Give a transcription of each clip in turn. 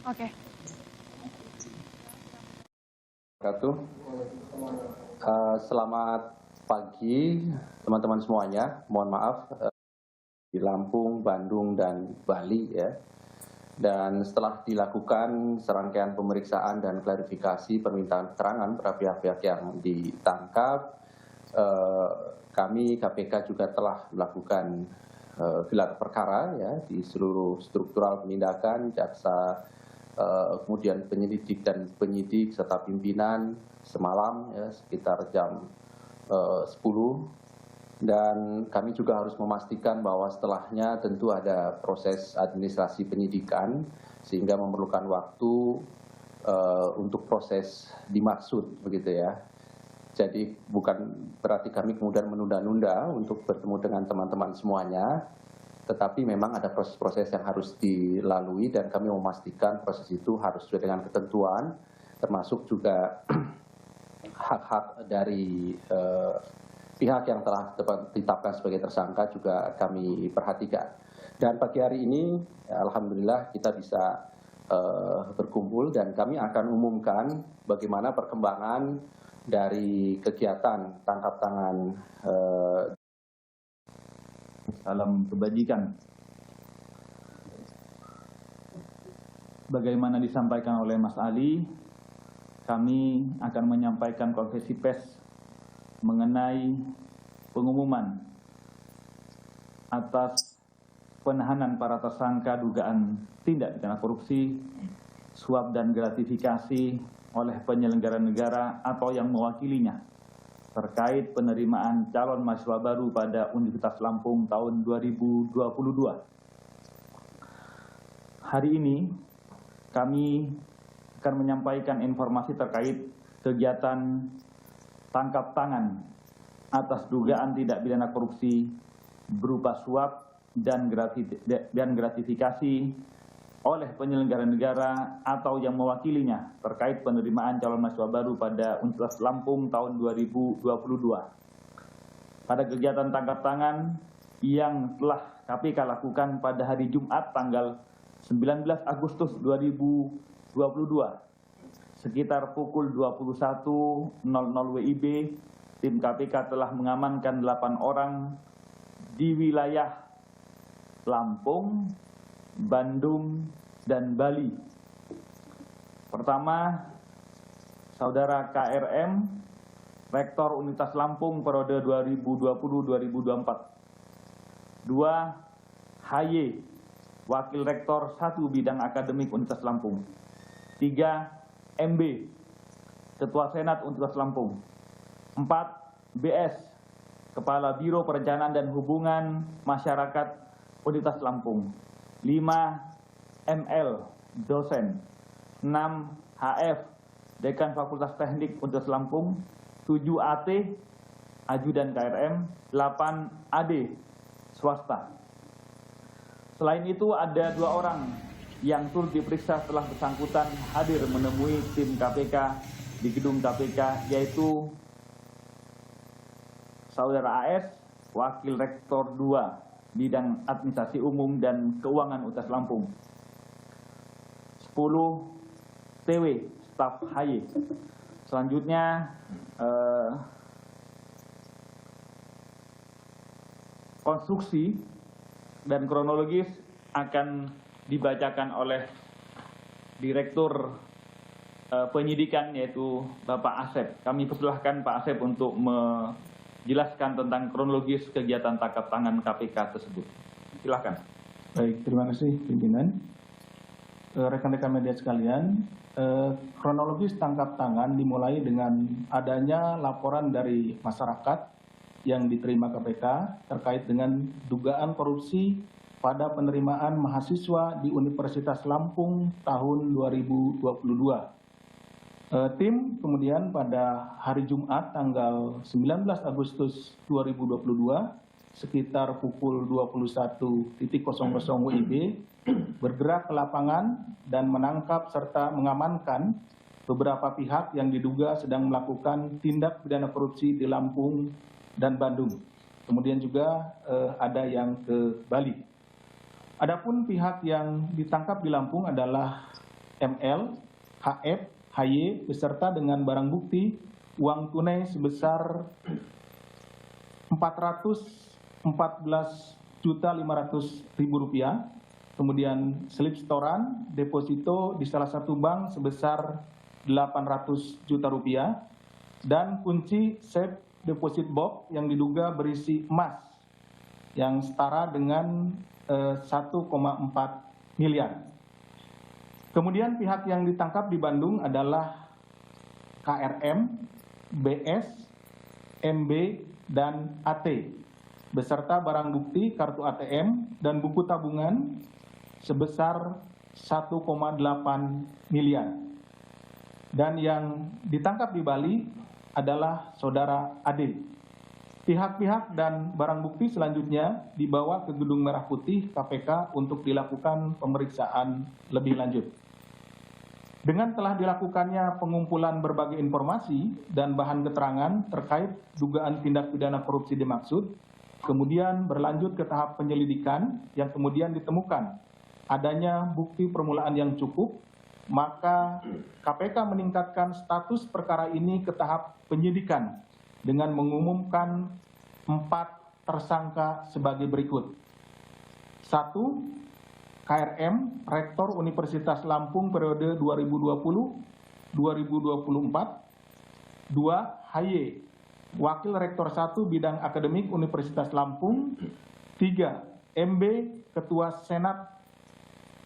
Oke. Selamat pagi teman-teman semuanya. Mohon maaf di Lampung, Bandung, dan Bali ya. Dan setelah dilakukan serangkaian pemeriksaan dan klarifikasi permintaan keterangan pada pihak-pihak yang ditangkap, kami KPK juga telah melakukan gelar perkara ya di seluruh struktural penindakan, jaksa, kemudian penyelidik dan penyidik serta pimpinan semalam ya sekitar jam 10, dan kami juga harus memastikan bahwa setelahnya tentu ada proses administrasi penyidikan sehingga memerlukan waktu untuk proses dimaksud begitu ya. Jadi bukan berarti kami kemudian menunda-nunda untuk bertemu dengan teman-teman semuanya, tetapi memang ada proses-proses yang harus dilalui dan kami memastikan proses itu harus sesuai dengan ketentuan, termasuk juga hak-hak dari pihak yang telah ditetapkan sebagai tersangka juga kami perhatikan. Dan pagi hari ini, alhamdulillah kita bisa berkumpul dan kami akan umumkan bagaimana perkembangan dari kegiatan tangkap tangan. Salam kebajikan. Bagaimana disampaikan oleh Mas Ali, kami akan menyampaikan konferensi pers mengenai pengumuman atas penahanan para tersangka dugaan tindak pidana korupsi, suap dan gratifikasi oleh penyelenggara negara atau yang mewakilinya terkait penerimaan calon mahasiswa baru pada Universitas Lampung tahun 2022. Hari ini kami akan menyampaikan informasi terkait kegiatan tangkap tangan atas dugaan tidak pidana korupsi berupa suap dan gratifikasi oleh penyelenggara negara atau yang mewakilinya terkait penerimaan calon mahasiswa baru pada Universitas Lampung tahun 2022. Pada kegiatan tangkap tangan yang telah KPK lakukan pada hari Jumat tanggal 19 Agustus 2022 sekitar pukul 21.00 WIB, tim KPK telah mengamankan 8 orang di wilayah Lampung, Bandung, dan Bali. Pertama, Saudara KRM, Rektor Universitas Lampung periode 2020-2024. 2, HY, Wakil Rektor 1 Bidang Akademik Universitas Lampung. 3, MB, Ketua Senat Universitas Lampung. 4, BS, Kepala Biro Perencanaan dan Hubungan Masyarakat Universitas Lampung. 5, ML, dosen. 6, HF, Dekan Fakultas Teknik Universitas Lampung. 7, AT, Ajudan KRM. 8, AD, swasta. Selain itu ada 2 orang yang turut diperiksa setelah bersangkutan hadir menemui tim KPK di gedung KPK, yaitu Saudara AS, Wakil Rektor 2 Bidang Administrasi Umum dan Keuangan Universitas Lampung. 10, TW, staf HY. Selanjutnya konstruksi dan kronologis akan dibacakan oleh Direktur Penyidikan yaitu Bapak Asep. Kami persilahkan Pak Asep untuk menjelaskan tentang kronologis kegiatan tangkap tangan KPK tersebut. Silakan. Baik, terima kasih pimpinan. Rekan-rekan media sekalian, kronologis tangkap tangan dimulai dengan adanya laporan dari masyarakat yang diterima KPK terkait dengan dugaan korupsi pada penerimaan mahasiswa di Universitas Lampung tahun 2022. Tim kemudian pada hari Jumat tanggal 19 Agustus 2022 sekitar pukul 21.00 WIB bergerak ke lapangan dan menangkap serta mengamankan beberapa pihak yang diduga sedang melakukan tindak pidana korupsi di Lampung dan Bandung. Kemudian juga ada yang ke Bali. Adapun pihak yang ditangkap di Lampung adalah ML, HF, HY beserta dengan barang bukti uang tunai sebesar Rp414.500.000, kemudian slip setoran deposito di salah satu bank sebesar Rp800 juta, dan kunci safe deposit box yang diduga berisi emas yang setara dengan 1,4 miliar. Kemudian pihak yang ditangkap di Bandung adalah KRM, BS, MB, dan AT, beserta barang bukti kartu ATM dan buku tabungan sebesar 1,8 miliar. Dan yang ditangkap di Bali adalah saudara AD. Pihak-pihak dan barang bukti selanjutnya dibawa ke Gedung Merah Putih KPK untuk dilakukan pemeriksaan lebih lanjut. Dengan telah dilakukannya pengumpulan berbagai informasi dan bahan keterangan terkait dugaan tindak pidana korupsi dimaksud, kemudian berlanjut ke tahap penyelidikan yang kemudian ditemukan adanya bukti permulaan yang cukup, maka KPK meningkatkan status perkara ini ke tahap penyidikan dengan mengumumkan 4 tersangka sebagai berikut. 1. KRM, Rektor Universitas Lampung periode 2020-2024. 2. HY, Wakil Rektor 1 Bidang Akademik Universitas Lampung. 3. MB, Ketua Senat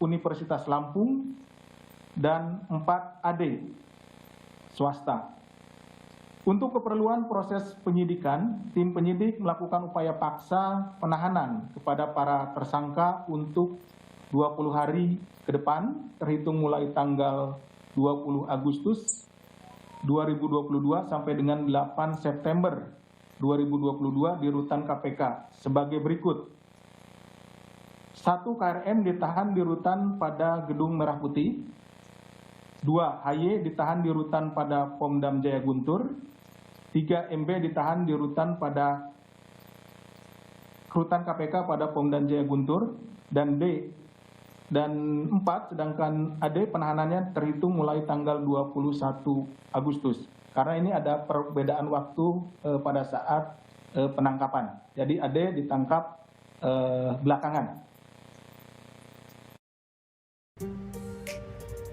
Universitas Lampung. Dan 4. AD, swasta. Untuk keperluan proses penyidikan, tim penyidik melakukan upaya paksa penahanan kepada para tersangka untuk 20 hari ke depan, terhitung mulai tanggal 20 Agustus 2022 sampai dengan 8 September 2022 di rutan KPK sebagai berikut. 1. KRM ditahan di rutan pada Gedung Merah Putih. 2. HY ditahan di rutan pada Pomdam Jaya Guntur. 3. MB ditahan di rutan KPK pada Pomdam Jaya Guntur. Dan 4, sedangkan AD penahanannya terhitung mulai tanggal 21 Agustus. Karena ini ada perbedaan waktu pada saat penangkapan. Jadi AD ditangkap belakangan.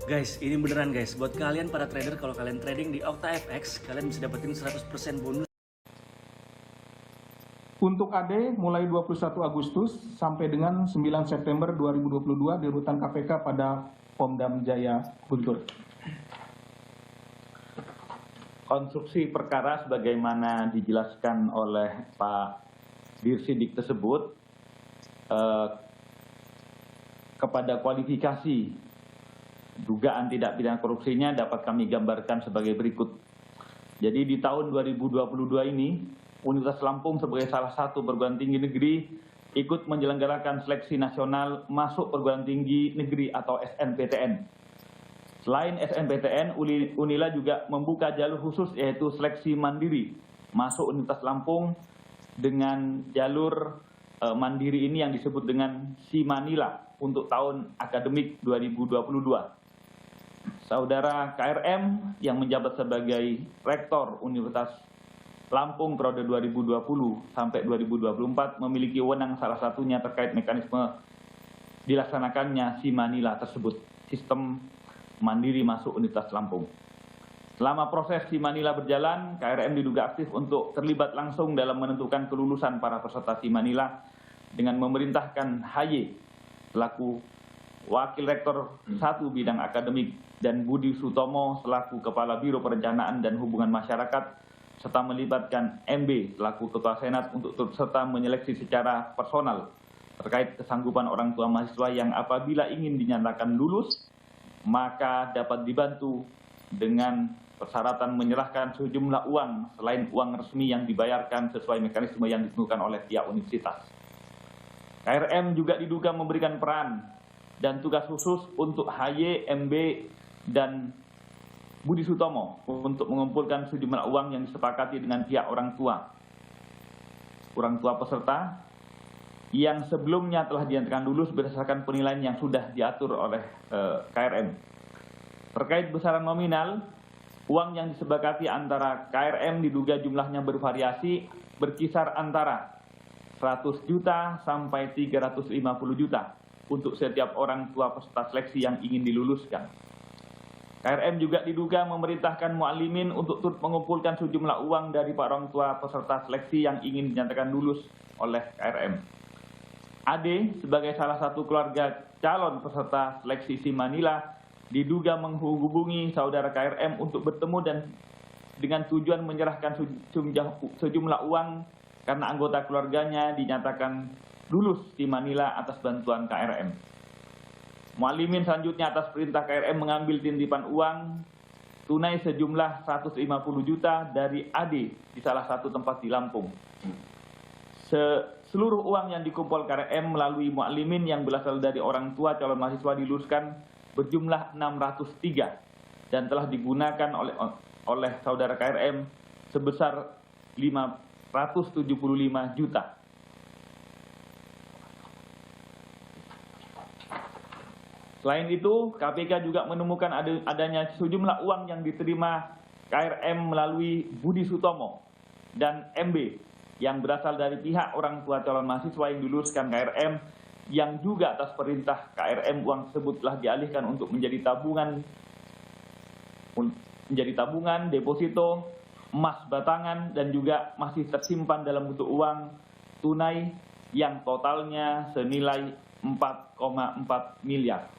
Guys, ini beneran guys. Buat kalian para trader, kalau kalian trading di OctaFX, kalian bisa dapetin 100% bonus. Untuk AD mulai 21 Agustus sampai dengan 9 September 2022 di rutan KPK pada Pomdam Jaya Guntur. Konstruksi perkara sebagaimana dijelaskan oleh Pak Dirsidik tersebut kepada kualifikasi dugaan tindak pidana korupsinya dapat kami gambarkan sebagai berikut. Jadi di tahun 2022 ini, Universitas Lampung sebagai salah satu perguruan tinggi negeri ikut menyelenggarakan seleksi nasional masuk perguruan tinggi negeri atau SNPTN. Selain SNPTN, Unila juga membuka jalur khusus yaitu seleksi mandiri masuk Universitas Lampung dengan jalur mandiri ini yang disebut dengan Simanila untuk tahun akademik 2022. Saudara KRM yang menjabat sebagai Rektor Universitas Lampung periode 2020 sampai 2024 memiliki wewenang salah satunya terkait mekanisme dilaksanakannya Simanila tersebut, sistem mandiri masuk Universitas Lampung. Selama proses Simanila berjalan, KRM diduga aktif untuk terlibat langsung dalam menentukan kelulusan para peserta Simanila dengan memerintahkan HY selaku Wakil Rektor 1 Bidang Akademik dan Budi Sutomo selaku Kepala Biro Perencanaan dan Hubungan Masyarakat serta melibatkan MB selaku Ketua Senat untuk turut serta menyeleksi secara personal terkait kesanggupan orang tua mahasiswa yang apabila ingin dinyatakan lulus maka dapat dibantu dengan persyaratan menyerahkan sejumlah uang selain uang resmi yang dibayarkan sesuai mekanisme yang ditentukan oleh pihak universitas. KRM juga diduga memberikan peran dan tugas khusus untuk HY, MB, dan Budi Sutomo untuk mengumpulkan sejumlah uang yang disepakati dengan pihak orang tua peserta yang sebelumnya telah dinyatakan lulus berdasarkan penilaian yang sudah diatur oleh KRM. Terkait besaran nominal, uang yang disepakati antara KRM diduga jumlahnya bervariasi berkisar antara 100 juta sampai 350 juta untuk setiap orang tua peserta seleksi yang ingin diluluskan. KRM juga diduga memerintahkan mu'allimin untuk turut mengumpulkan sejumlah uang dari para orang tua peserta seleksi yang ingin dinyatakan lulus oleh KRM. AD sebagai salah satu keluarga calon peserta seleksi SIM Manila diduga menghubungi saudara KRM untuk bertemu dan dengan tujuan menyerahkan sejumlah uang karena anggota keluarganya dinyatakan lulus di Manila atas bantuan KRM. Mu'allimin selanjutnya atas perintah KRM mengambil titipan uang tunai sejumlah 150 juta dari AD di salah satu tempat di Lampung. Seluruh uang yang dikumpul KRM melalui mu'allimin yang berasal dari orang tua calon mahasiswa diluluskan berjumlah 603 dan telah digunakan oleh saudara KRM sebesar 575 juta. Selain itu, KPK juga menemukan adanya sejumlah uang yang diterima KRM melalui Budi Sutomo dan MB yang berasal dari pihak orang tua calon mahasiswa yang diluluskan KRM yang juga atas perintah KRM uang tersebut telah dialihkan untuk menjadi tabungan, deposito, emas batangan dan juga masih tersimpan dalam bentuk uang tunai yang totalnya senilai 4,4 miliar.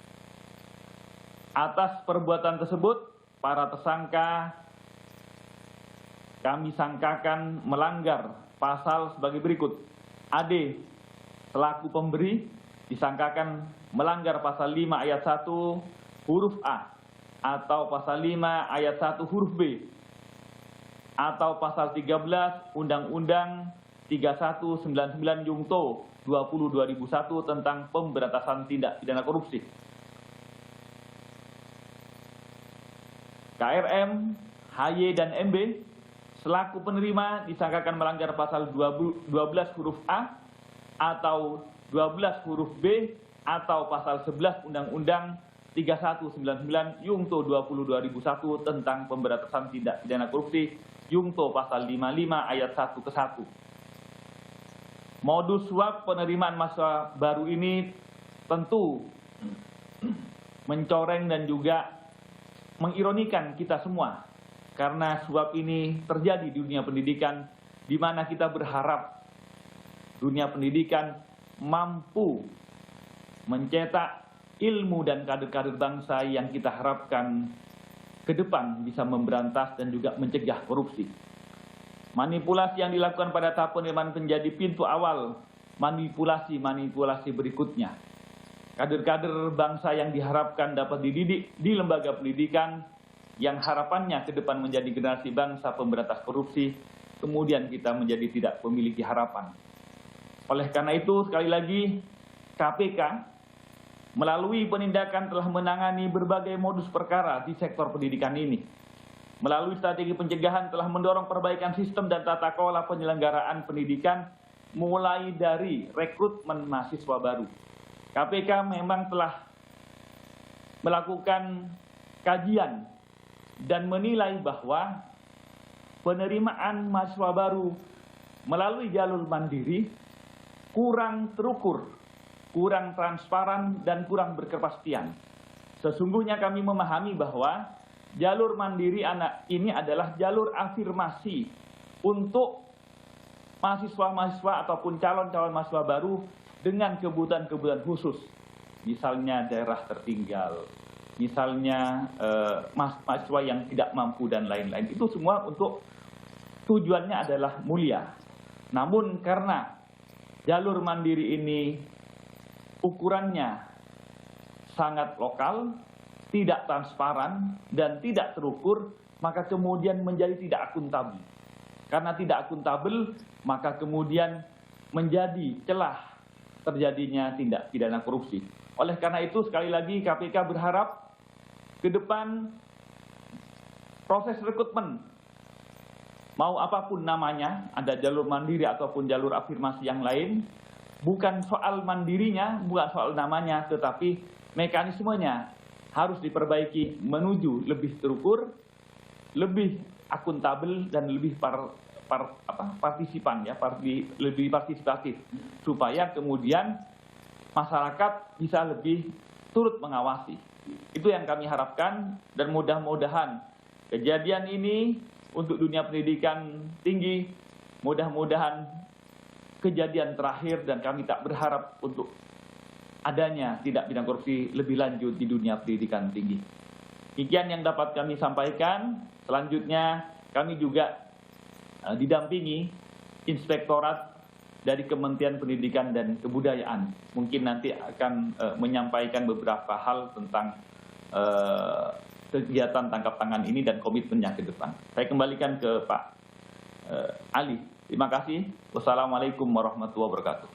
Atas perbuatan tersebut, para tersangka kami sangkakan melanggar pasal sebagai berikut. AD selaku pemberi disangkakan melanggar pasal 5 ayat 1 huruf A atau pasal 5 ayat 1 huruf B atau pasal 13 Undang-Undang 3199 Yungto 20/2001 tentang pemberantasan tindak pidana korupsi. KRM, HY, dan MB selaku penerima disangkakan melanggar pasal 12 huruf A atau 12 huruf B atau pasal 11 Undang-Undang 3199 Yungto 20/2001 tentang pemberantasan tindak pidana korupsi Yungto pasal 55 ayat 1 ke 1. Modus suap penerimaan mahasiswa baru ini tentu mencoreng dan juga mengironikan kita semua karena suap ini terjadi di dunia pendidikan di mana kita berharap dunia pendidikan mampu mencetak ilmu dan kader-kader bangsa yang kita harapkan ke depan bisa memberantas dan juga mencegah korupsi. Manipulasi yang dilakukan pada tahap penerimaan menjadi pintu awal manipulasi berikutnya. Kader-kader bangsa yang diharapkan dapat dididik di lembaga pendidikan yang harapannya ke depan menjadi generasi bangsa pemberantas korupsi, kemudian kita menjadi tidak memiliki harapan. Oleh karena itu, sekali lagi, KPK melalui penindakan telah menangani berbagai modus perkara di sektor pendidikan ini. Melalui strategi pencegahan telah mendorong perbaikan sistem dan tata kelola penyelenggaraan pendidikan mulai dari rekrutmen mahasiswa baru. KPK memang telah melakukan kajian dan menilai bahwa penerimaan mahasiswa baru melalui jalur mandiri kurang terukur, kurang transparan, dan kurang berkepastian. Sesungguhnya kami memahami bahwa jalur mandiri anak ini adalah jalur afirmasi untuk mahasiswa-mahasiswa ataupun calon-calon mahasiswa baru dengan kebutuhan-kebutuhan khusus, misalnya daerah tertinggal, misalnya mahasiswa yang tidak mampu dan lain-lain. Itu semua untuk tujuannya adalah mulia. Namun karena jalur mandiri ini ukurannya sangat lokal, tidak transparan, dan tidak terukur, maka kemudian menjadi tidak akuntabel. Karena tidak akuntabel, maka kemudian menjadi celah terjadinya tindak pidana korupsi. Oleh karena itu, sekali lagi KPK berharap ke depan proses rekrutmen, mau apapun namanya, ada jalur mandiri ataupun jalur afirmasi yang lain, bukan soal mandirinya, bukan soal namanya, tetapi mekanismenya harus diperbaiki menuju lebih terukur, lebih akuntabel, dan lebih partisipan, ya, lebih partisipatif, supaya kemudian masyarakat bisa lebih turut mengawasi. Itu yang kami harapkan, dan mudah-mudahan kejadian ini untuk dunia pendidikan tinggi, mudah-mudahan kejadian terakhir, dan kami tak berharap untuk adanya tindak pidana korupsi lebih lanjut di dunia pendidikan tinggi. Demikian yang dapat kami sampaikan. Selanjutnya kami juga didampingi inspektorat dari Kementerian Pendidikan dan Kebudayaan. Mungkin nanti akan menyampaikan beberapa hal tentang kegiatan tangkap tangan ini dan komitmennya ke depan. Saya kembalikan ke Pak Ali. Terima kasih. Wassalamualaikum warahmatullahi wabarakatuh.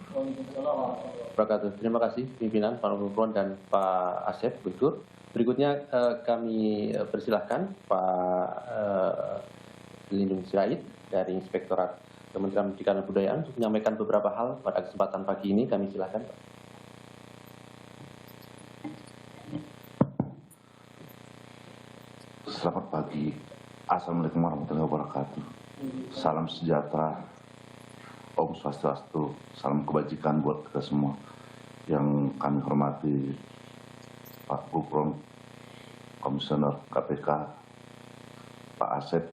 Terima kasih pimpinan Pak Nurul dan Pak Asep Guntur. Berikutnya kami persilahkan Pak Lindung Sirait dari Inspektorat Kementerian Pendidikan dan Kebudayaan untuk menyampaikan beberapa hal pada kesempatan pagi ini. Kami silakan, Pak. Selamat pagi. Assalamualaikum warahmatullahi wabarakatuh. Salam sejahtera. Om Swastiastu. Salam kebajikan buat kita semua. Yang kami hormati Pak Gufron, Komisioner KPK, Pak Asep,